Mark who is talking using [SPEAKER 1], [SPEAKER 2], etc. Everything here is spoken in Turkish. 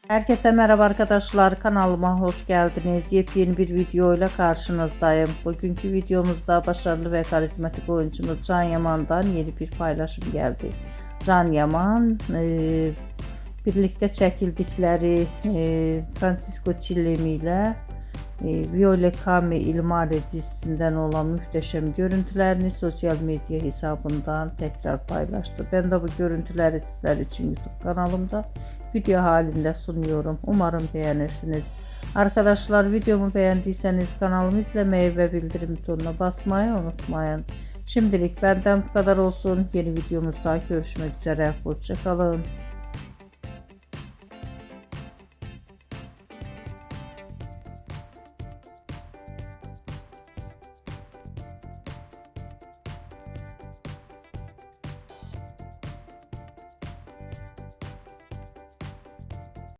[SPEAKER 1] Herkese merhaba arkadaşlar, kanalıma hoş geldiniz. Yepyeni bir video ile karşınızdayım. Bugünkü videomuzda başarılı ve karizmatik oyuncumuz Can Yaman'dan yeni bir paylaşım geldi. Can Yaman birlikte çekildikleri Francisco Chillemi ile Viole Kame İlmare dizisinden olan muhteşem görüntülerini sosyal medya hesabından tekrar paylaştı. Ben de bu görüntüleri sizler için YouTube kanalımda video halinde sunuyorum. Umarım beğenirsiniz. Arkadaşlar, videomu beğendiyseniz kanalımı izlemeyi ve bildirim butonuna basmayı unutmayın. Şimdilik benden bu kadar olsun. Yeni videomuzda görüşmek üzere. Hoşça kalın.